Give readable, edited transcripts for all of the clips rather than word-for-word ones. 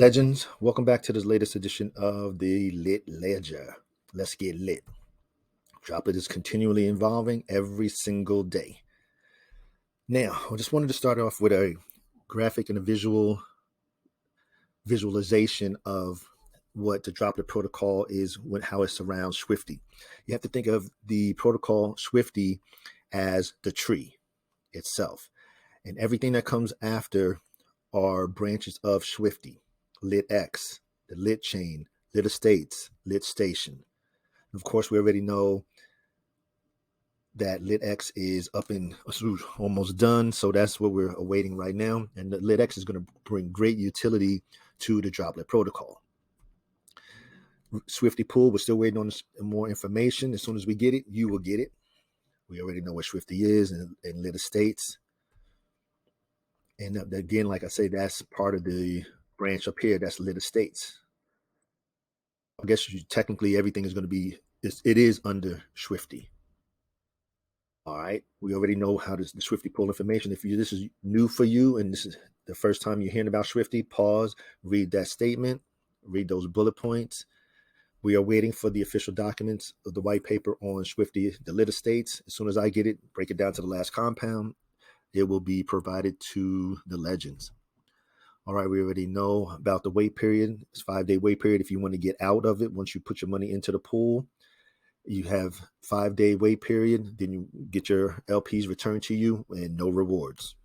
Legends, welcome back to this latest edition of the Lit Ledger. Let's get lit. Droplit is continually evolving every single day. Now, I just wanted to start off with a graphic and a visualization of what the Droplit protocol is, how it surrounds Schwifty. You have to think of the protocol Schwifty as the tree itself, and everything that comes after are branches of Schwifty. LitX, the Lit chain, Lit Estates, Lit Station. And of course, we already know that LitX is up and almost done, so that's what we're awaiting right now. And the LitX is going to bring great utility to the Droplit protocol. Schwifty pool, we're still waiting on more information. As soon as we get it, you will get it. We already know what Schwifty is and Lit Estates. And again, like I say, that's part of the branch up here. That's Lit Estates. I guess technically everything is going to be, it is under Schwifty. All right. We already know how the Schwifty pull information. If this is new for you and this is the first time you're hearing about Schwifty, pause, read that statement, read those bullet points. We are waiting for the official documents of the white paper on Schwifty, the Lit Estates. As soon as I get it, break it down to the last compound, it will be provided to the legends. All right, we already know about the wait period. It's a 5-day wait period. If you want to get out of it, once you put your money into the pool, you have 5-day wait period. Then you get your LPs returned to you and no rewards.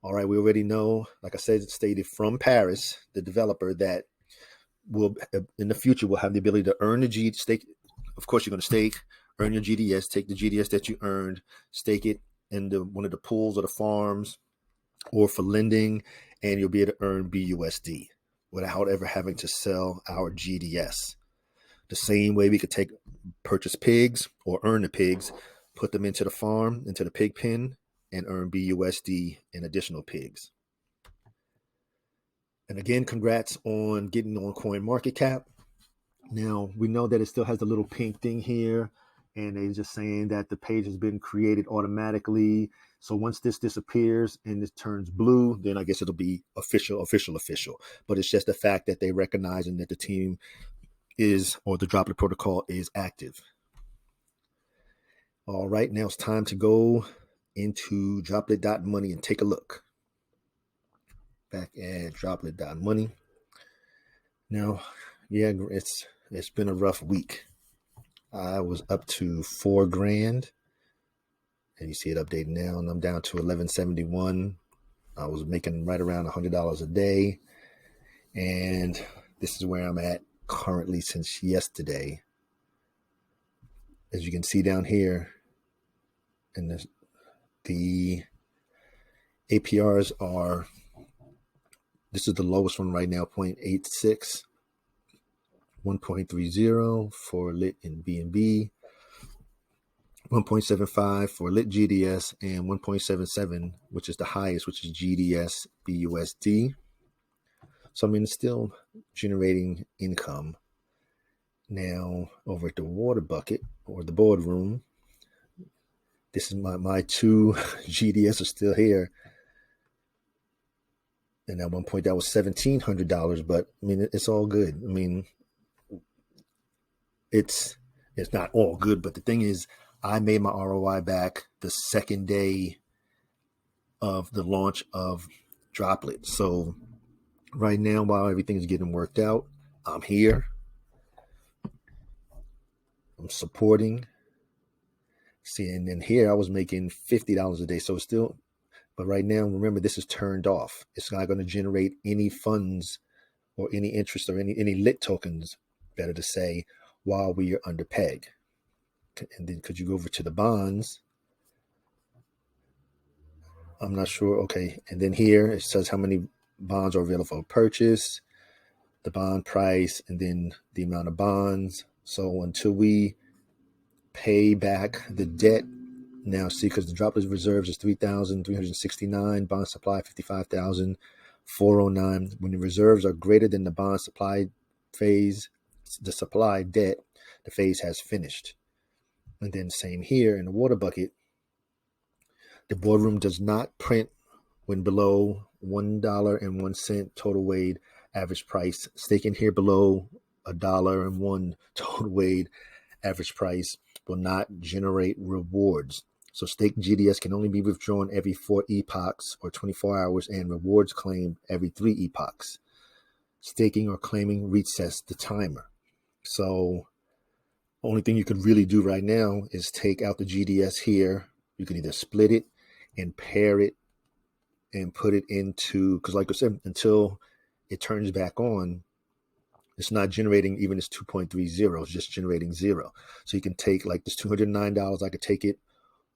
All right, we already know, like I said, stated from Paris, the developer, that will in the future will have the ability to earn the stake. Of course, you're going to stake, earn your GDS, take the GDS that you earned, stake it in one of the pools or the farms or for lending, and you'll be able to earn BUSD without ever having to sell our GDS. The same way we could purchase pigs or earn the pigs, put them into the farm, into the pig pen, and earn BUSD and additional pigs. And again, congrats on getting on CoinMarketCap. Now, we know that it still has the little pink thing here, and they're just saying that the page has been created automatically. So once this disappears and it turns blue, then I guess it'll be official. But it's just the fact that they recognizing that the team is, or the Droplit protocol is active. All right, now it's time to go into Droplit.money and take a look. Back at Droplit.money. Now, yeah, it's been a rough week. I was up to $4,000, and you see it updating now, and I'm down to $11.71. I was making right around $100 a day, and this is where I'm at currently since yesterday. As you can see down here, and the APRs are, this is the lowest one right now, 0.86, 1.30 for Lit and BNB, 1.75 for Lit GDS, and 1.77, which is the highest, which is GDS BUSD. So I mean, it's still generating income. Now over at the water bucket or the boardroom, this is my two GDS are still here. And at one point that was $1,700, but I mean, it's all good. I mean, it's not all good, but the thing is, I made my ROI back the second day of the launch of Droplit. So right now, while everything is getting worked out, I'm here. I'm supporting. See, and then here I was making $50 a day. So still, but right now, remember, this is turned off. It's not going to generate any funds or any interest or any lit tokens, better to say, while we are under peg. And then could you go over to the bonds? I'm not sure. Okay. And then here it says how many bonds are available for purchase, the bond price, and then the amount of bonds. So until we pay back the debt, now see, because the Droplit reserves is 3,369, bond supply 55,409. When the reserves are greater than the bond supply phase, the supply debt, the phase has finished. And then same here in the water bucket, the boardroom does not print when below $1.01 total weight average price. Staking here below $1.01 total weight average price will not generate rewards. So staked GDS can only be withdrawn every 4 epochs or 24 hours, and rewards claimed every 3 epochs. Staking or claiming resets the timer. So only thing you could really do right now is take out the GDS here. You can either split it and pair it and put it into, because like I said, until it turns back on, it's not generating even this 2.30. It's just generating 0. So you can take like this $209. I could take it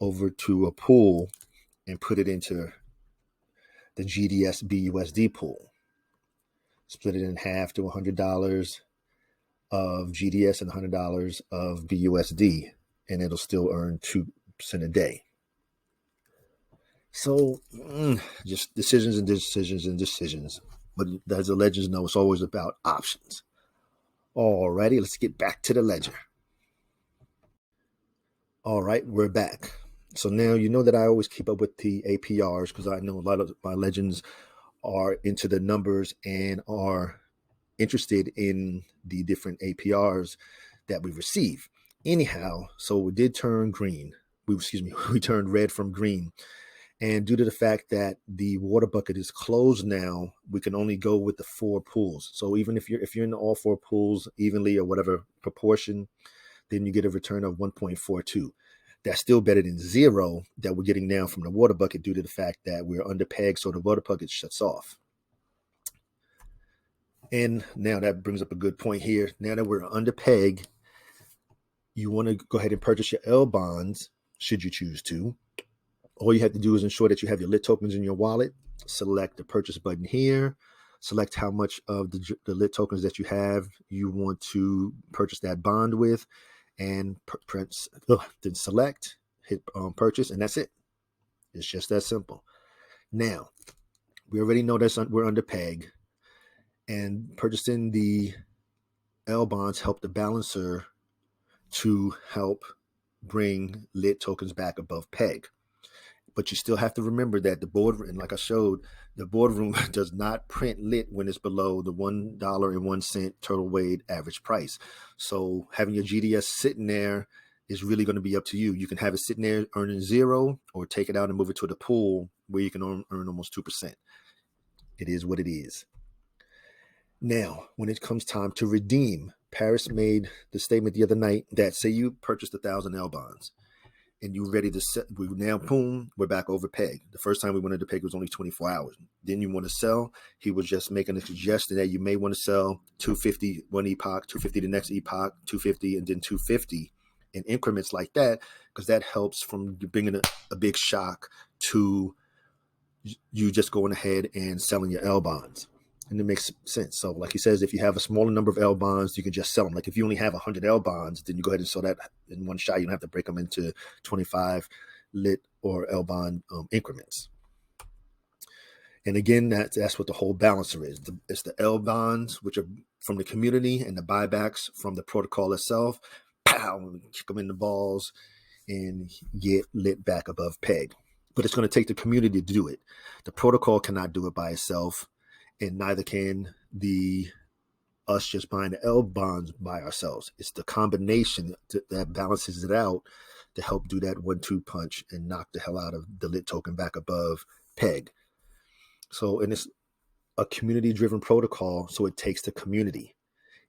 over to a pool and put it into the GDS BUSD pool. Split it in half to $100 of GDS and $100 of BUSD, and it'll still earn 2% a day. So just decisions and decisions and decisions. But as the legends know, it's always about options. Alrighty, let's get back to the ledger. All right, we're back. So now you know that I always keep up with the APRs because I know a lot of my legends are into the numbers and are interested in the different APRs that we receive. Anyhow, so we did turn green. We turned red from green. And due to the fact that the water bucket is closed now, we can only go with the 4 pools. So even if you're in all 4 pools evenly or whatever proportion, then you get a return of 1.42. That's still better than 0 that we're getting now from the water bucket due to the fact that we're under peg, so the water bucket shuts off. And now that brings up a good point here. Now that we're under peg, you want to go ahead and purchase your L bonds, should you choose to. All you have to do is ensure that you have your lit tokens in your wallet. Select the purchase button here. Select how much of the lit tokens that you have you want to purchase that bond with, and then select, hit purchase, and that's it. It's just that simple. Now, we already know that we're under peg, and purchasing the L bonds help the balancer to help bring lit tokens back above peg. But you still have to remember that the boardroom, like I showed, the boardroom does not print lit when it's below the $1.01 total weight average price. So having your GDS sitting there is really going to be up to you. You can have it sitting there earning 0, or take it out and move it to the pool where you can earn almost 2%. It is what it is. Now, when it comes time to redeem, Paris made the statement the other night that, say you purchased 1,000 L bonds and you're ready to set, boom, we're back over peg. The first time we went into peg was only 24 hours. Then you want to sell. He was just making a suggestion that you may want to sell 250 one epoch, 250 the next epoch, 250, and then 250 in increments like that, because that helps from bringing a big shock to you just going ahead and selling your L bonds. And it makes sense. So like he says, if you have a smaller number of L bonds, you can just sell them. Like if you only have 100 L bonds, then you go ahead and sell that in one shot. You don't have to break them into 25 lit or L bond increments. And again, that's what the whole balancer is. It's the L bonds, which are from the community, and the buybacks from the protocol itself. Pow, kick them in the balls and get lit back above peg. But it's going to take the community to do it. The protocol cannot do it by itself. And neither can us just buying the L bonds by ourselves. It's the combination that balances it out to help do that 1-2 punch and knock the hell out of the lit token back above peg. So, and it's a community-driven protocol, so it takes the community.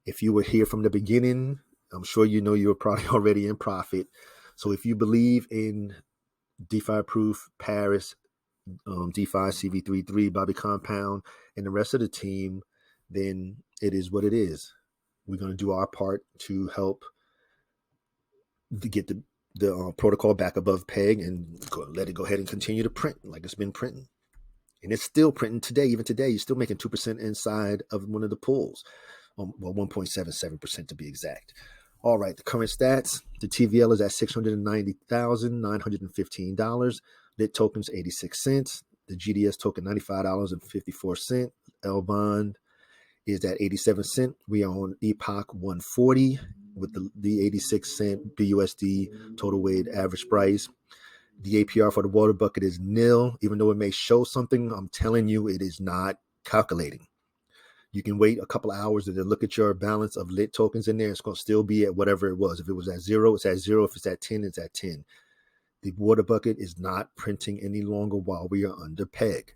If you were here from the beginning, I'm sure you know you're probably already in profit. So if you believe in DeFi Proof, Paris, DeFi, CV33, Bobby Compound, and the rest of the team, then it is what it is. We're going to do our part to help to get the protocol back above peg and let it go ahead and continue to print like it's been printing. And it's still printing today. Even today, you're still making 2% inside of one of the pools. Well, 1.77% to be exact. All right, the current stats. The TVL is at $690,915. Lit tokens 86 cents. The GDS token $95.54. L bond is at 87 cents. We are on Epoch 140 with the 86 cent BUSD total weight average price. The APR for the water bucket is nil. Even though it may show something, I'm telling you it is not calculating. You can wait a couple of hours and then look at your balance of lit tokens in there. It's going to still be at whatever it was. If it was at 0, it's at 0. If it's at 10, it's at 10. The water bucket is not printing any longer while we are under peg.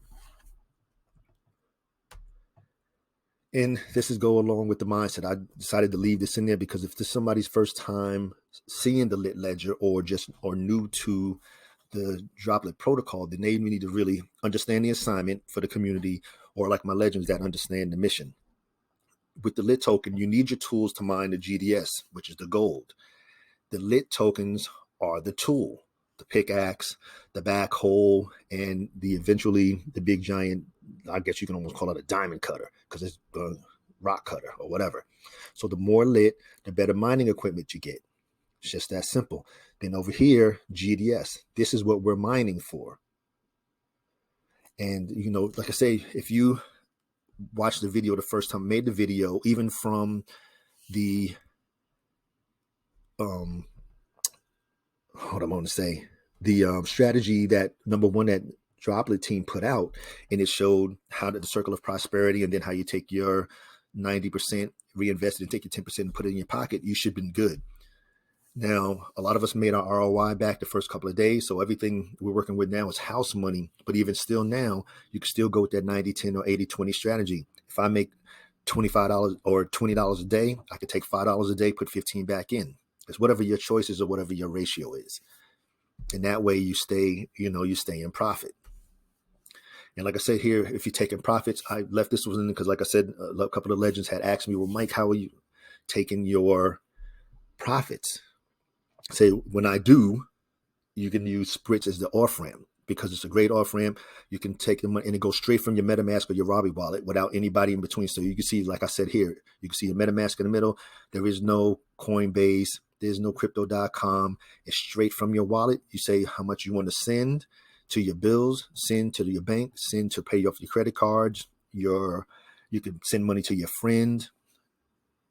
And this is go along with the mindset. I decided to leave this in there because if this is somebody's first time seeing the lit ledger or new to the Droplit protocol, then they need to really understand the assignment for the community, or like my legends that understand the mission. With the lit token, you need your tools to mine the GDS, which is the gold. The lit tokens are the tool, the pickaxe, the backhoe, and eventually the big giant, I guess you can almost call it a diamond cutter because it's a rock cutter or whatever. So the more lit, the better mining equipment you get. It's just that simple. Then over here, GDS, this is what we're mining for. And, like I say, if you watch the video the first time, made the video, even from the, the strategy that number one that Droplit team put out, and it showed how the circle of prosperity, and then how you take your 90%, reinvest it, and take your 10% and put it in your pocket, you should have been good. Now, a lot of us made our ROI back the first couple of days, so everything we're working with now is house money. But even still now, you can still go with that 90-10 or 80-20 strategy. If I make $25 or $20 a day, I could take $5 a day, put 15 back in. It's whatever your choice is or whatever your ratio is. And that way you stay in profit. And like I said here, if you're taking profits, I left this one in because, like I said, a couple of legends had asked me, well, Mike, how are you taking your profits? Say, when I do, you can use Spritz as the off-ramp because it's a great off-ramp. You can take the money and it goes straight from your MetaMask or your Robbie wallet without anybody in between. So you can see, like I said here, you can see the MetaMask in the middle. There is no Coinbase. There's no crypto.com. It's straight from your wallet. You say how much you want to send to your bills, send to your bank, send to pay off your credit cards. You can send money to your friend,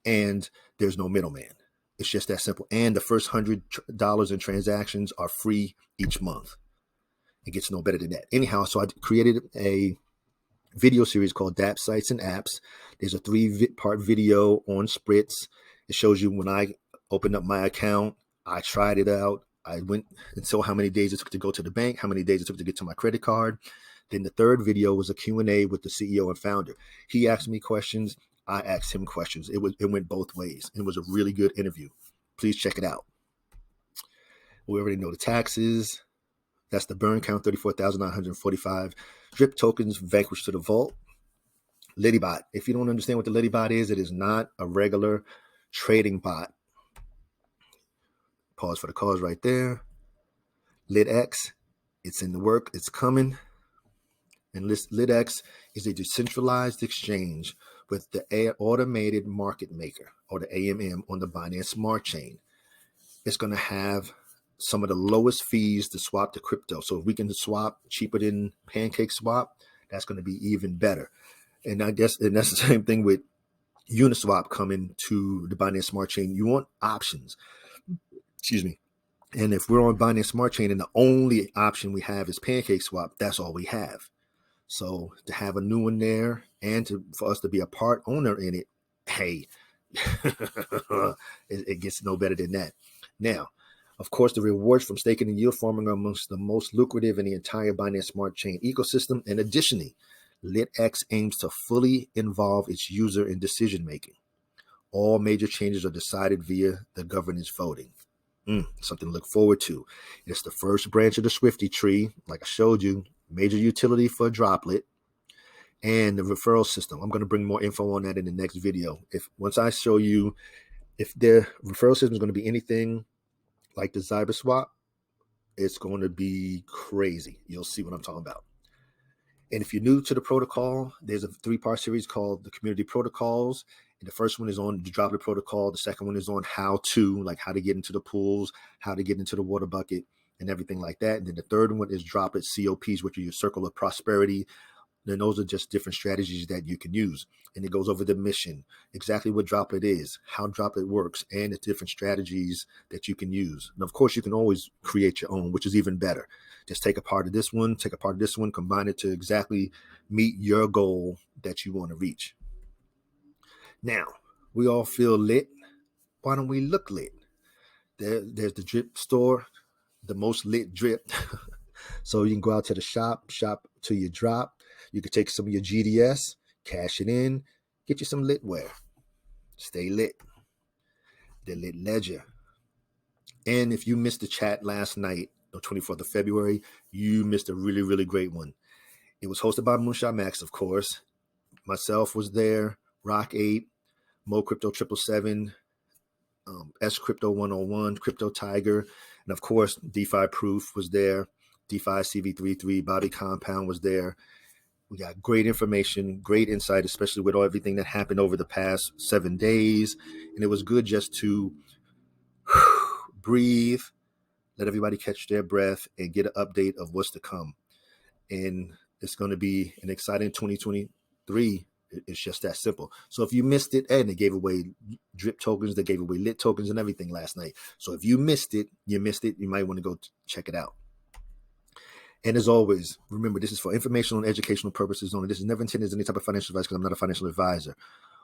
and there's no middleman. It's just that simple. And the first $100 in transactions are free each month. It gets no better than that. Anyhow, so I created a video series called Dapp Sites and Apps. There's a 3-part video on Spritz. It shows you when I opened up my account, I tried it out. I went and saw how many days it took to go to the bank, how many days it took to get to my credit card. Then the third video was a Q&A with the CEO and founder. He asked me questions. I asked him questions. It went both ways. It was a really good interview. Please check it out. We already know the taxes. That's the burn count, 34,945. Drip tokens vanquished to the vault. LittieBot. If you don't understand what the LittieBot is, it is not a regular trading bot. Pause for the cause right there. LitX. It's in the work. It's coming. And LitX is a decentralized exchange with the automated market maker, or the AMM, on the Binance Smart Chain. It's going to have some of the lowest fees to swap to crypto. So if we can swap cheaper than Pancake Swap, that's going to be even better. And that's the same thing with Uniswap coming to the Binance Smart Chain. You want options. Excuse me. And if we're on Binance Smart Chain and the only option we have is Pancake Swap, that's all we have. So to have a new one there and for us to be a part owner in it, hey, it gets no better than that. Now, of course, the rewards from staking and yield farming are amongst the most lucrative in the entire Binance Smart Chain ecosystem. And additionally, LitX aims to fully involve its user in decision making. All major changes are decided via the governance voting. Something to look forward to. It's the first branch of the Schwifty tree, like I showed you, major utility for Droplit, and the referral system. I'm going to bring more info on that in the next video. Once I show you if the referral system is going to be anything like the Zyberswap, it's going to be crazy. You'll see what I'm talking about. And if you're new to the protocol, there's a 3-part series called the Community Protocols. And the first one is on the Droplet protocol. The second one is on how to get into the pools, how to get into the water bucket, and everything like that. And then the third one is Droplet COPs, which are your circle of prosperity. Then those are just different strategies that you can use. And it goes over the mission, exactly what Droplit is, how Droplit works, and the different strategies that you can use. And of course, you can always create your own, which is even better. Just take a part of this one, combine it to exactly meet your goal that you want to reach. Now, we all feel lit. Why don't we look lit? There's the drip store, the most lit drip. So you can go out to the shop till you drop. You can take some of your GDS, cash it in, get you some lit wear. Stay lit. The lit ledger. And if you missed the chat last night, the 24th of February, you missed a really, really great one. It was hosted by Moonshot Max, of course. Myself was there, Rock 8, Mo Crypto 777, S Crypto 101, Crypto Tiger, and of course, DeFi Proof was there. DeFi CV33, Bobby Compound was there. We got great information, great insight, especially with everything that happened over the past 7 days. And it was good just to breathe, let everybody catch their breath, and get an update of what's to come. And it's going to be an exciting 2023. It's just that simple. So if you missed it, and they gave away drip tokens, they gave away lit tokens and everything last night. So if you missed it, you might want to go check it out. And as always, remember, this is for informational and educational purposes only. This is never intended as any type of financial advice because I'm not a financial advisor.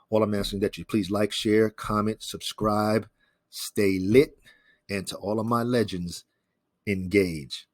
All I'm asking that you please like, share, comment, subscribe, stay lit, and to all of my legends, engage.